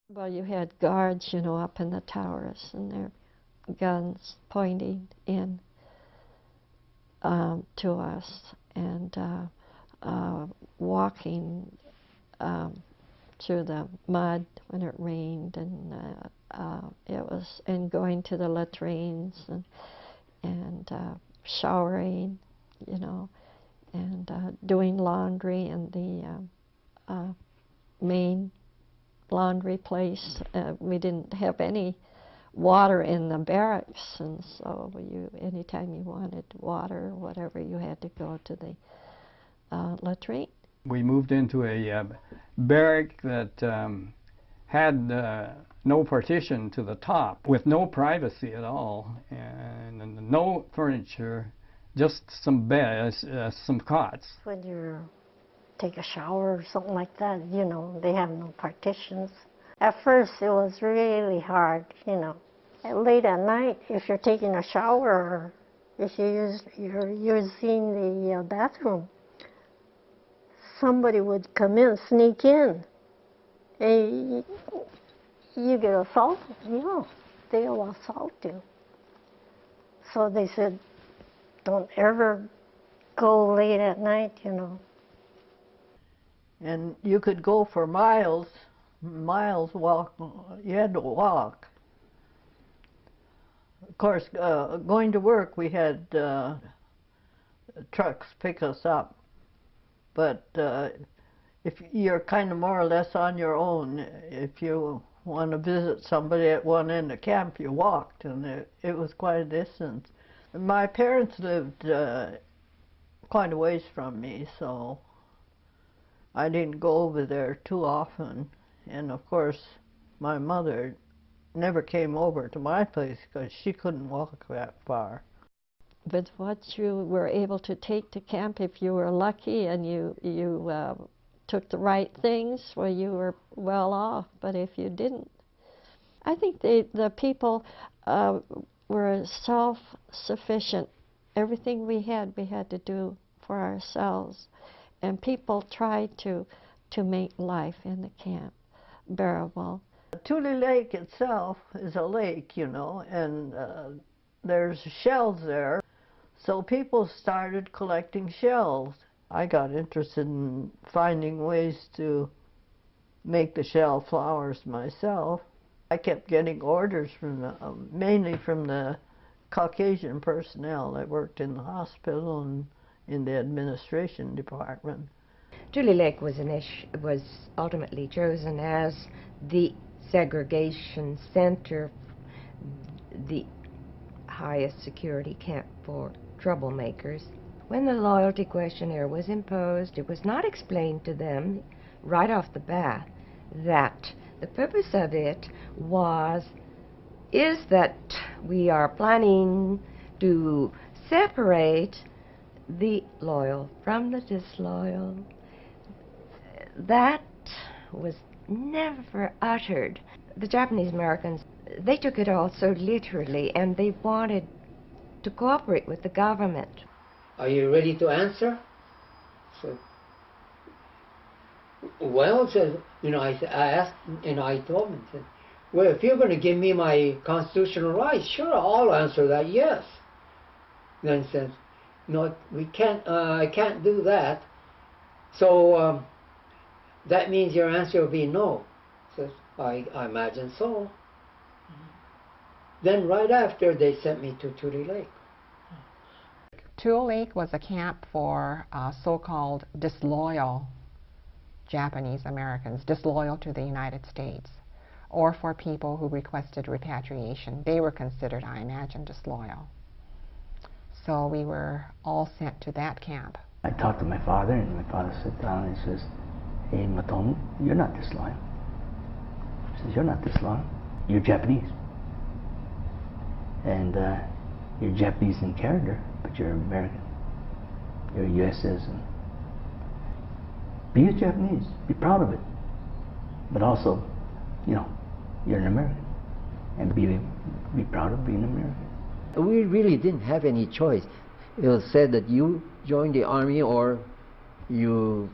Well, you had guards, you know, up in the towers, and their guns pointing in to us, and walking through the mud when it rained, and going to the latrines, and showering, you know, and doing laundry in the main laundry place. We didn't have any water in the barracks, and so anytime you wanted water or whatever, you had to go to the latrine. We moved into a barrack that had no partition to the top, with no privacy at all, and no furniture, just some beds, some cots. When you take a shower or something like that, you know, they have no partitions. At first it was really hard, you know. Late at night, if you're taking a shower or if you're using the bathroom, somebody would come in, sneak in, and you get assaulted, you know, they'll assault you. So they said, don't ever go late at night, you know. And you could go for miles walk, you had to walk. Of course, going to work, we had trucks pick us up. But if you're kind of more or less on your own, if you want to visit somebody at one end of camp, you walked, and it was quite a distance. My parents lived quite a ways from me, so I didn't go over there too often. And of course, my mother never came over to my place because she couldn't walk that far. But what you were able to take to camp, if you were lucky and you took the right things, well, you were well off. But if you didn't, I think the people were self-sufficient. Everything we had to do for ourselves. And people tried to make life in the camp bearable. Tule Lake itself is a lake, you know, and there's shells there. So people started collecting shells. I got interested in finding ways to make the shell flowers myself. I kept getting orders from mainly from the Caucasian personnel that worked in the hospital and in the administration department. Tule Lake was ultimately chosen as the segregation center, the highest security camp for troublemakers. When the loyalty questionnaire was imposed, it was not explained to them right off the bat that the purpose of it is that we are planning to separate the loyal from the disloyal. That was never uttered. The Japanese Americans, they took it all so literally, and they wanted to cooperate with the government. Are you ready to answer? So, well, said, you know, I asked, and I told him, said, well, if you're going to give me my constitutional rights, sure, I'll answer that yes. Then he says, no, we can't. I can't do that. So that means your answer will be no. Says, I imagine so. Then right after, they sent me to Tule Lake. Tule Lake was a camp for so-called disloyal Japanese Americans, disloyal to the United States, or for people who requested repatriation. They were considered, I imagine, disloyal. So we were all sent to that camp. I talked to my father, and my father sat down and he says, hey, Matomu, you're not disloyal. He says, you're not disloyal. You're Japanese. And you're Japanese in character, but you're American. You're a U.S. citizen. Be a Japanese. Be proud of it. But also, you know, you're an American. And be proud of being American. We really didn't have any choice. It was said that you join the army or you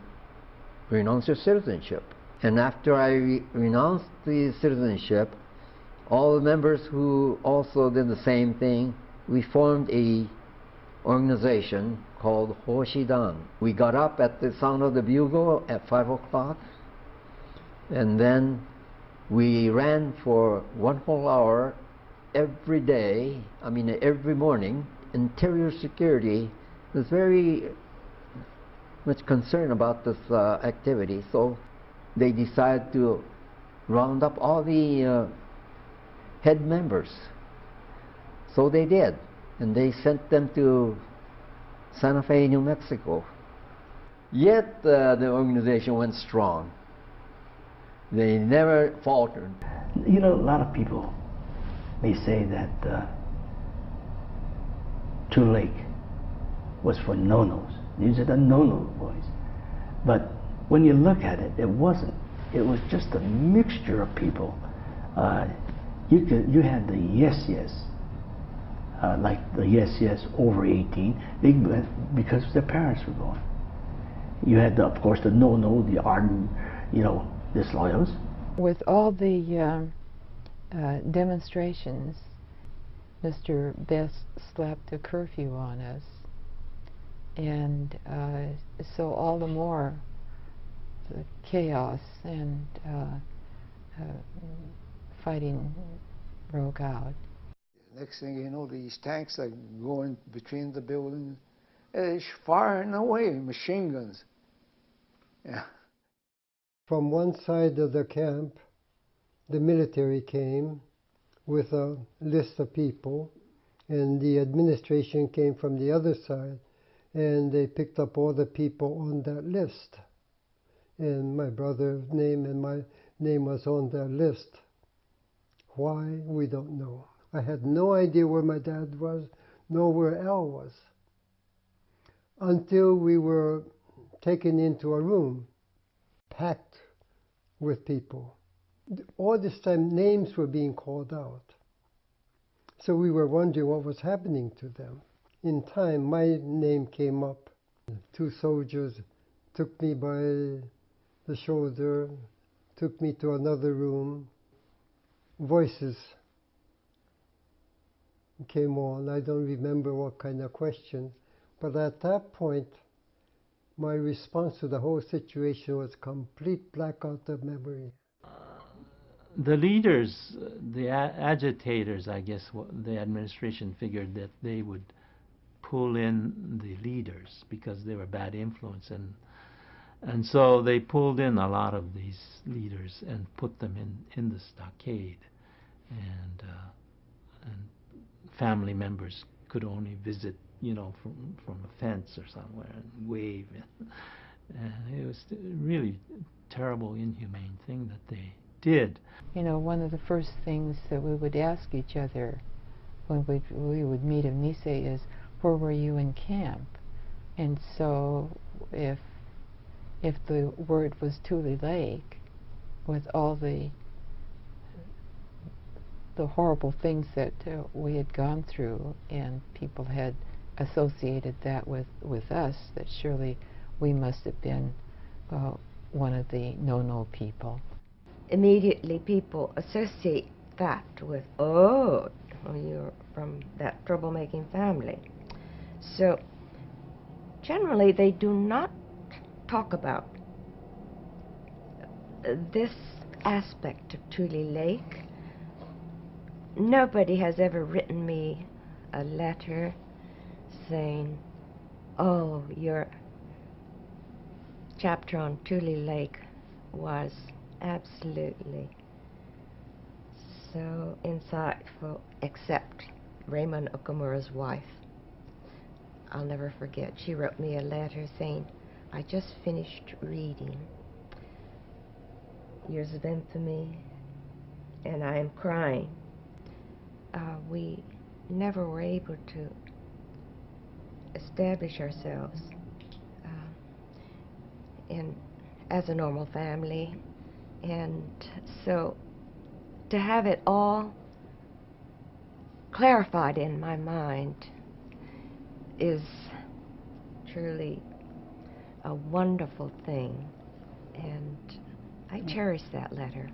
renounce your citizenship. And after I renounced the citizenship, all the members who also did the same thing, we formed a organization called Hoshidan. We got up at the sound of the bugle at 5 o'clock, and then we ran for 1 whole hour every day, every morning. Interior security was very much concerned about this activity, so they decided to round up all the head members. So they did, and they sent them to Santa Fe, New Mexico. Yet the organization went strong. They never faltered. You know, a lot of people may say that Tule Lake was for no-nos. These are the no-no boys. But when you look at it, it wasn't. It was just a mixture of people. You had the yes, like the yes over 18, they went because their parents were going. You had, of course, the no, the ardent, disloyals. With all the demonstrations, Mr. Best slapped a curfew on us, and so all the more the chaos and fighting broke out. Next thing you know, these tanks are going between the buildings. It's firing away, machine guns. Yeah. From one side of the camp, the military came with a list of people, and the administration came from the other side, and they picked up all the people on that list. And my brother's name and my name was on that list. Why? We don't know. I had no idea where my dad was, nor where Al was, until we were taken into a room packed with people. All this time, names were being called out. So we were wondering what was happening to them. In time, my name came up. 2 soldiers took me by the shoulder, took me to another room. Voices came on. I don't remember what kind of question, but at that point, my response to the whole situation was complete blackout of memory. The leaders, the agitators, I guess, the administration figured that they would pull in the leaders because they were bad influence, and so they pulled in a lot of these leaders and put them in the stockade, and family members could only visit, from a fence or somewhere and wave, and it was really terrible, inhumane thing that they did. One of the first things that we would ask each other when we would meet in Mise is, where were you in camp? And so if the word was Tule Lake, with all the horrible things that we had gone through, and people had associated that with us, that surely we must have been one of the no-no people. Immediately people associate that with, oh, you're from that troublemaking family. So generally they do not talk about this aspect of Tule Lake. Nobody has ever written me a letter saying, oh, your chapter on Tule Lake was absolutely so insightful, except Raymond Okamura's wife. I'll never forget, she wrote me a letter saying, I just finished reading Years of Infamy, and I am crying. We never were able to establish ourselves as a normal family, and so to have it all clarified in my mind is truly a wonderful thing, and I cherish that letter.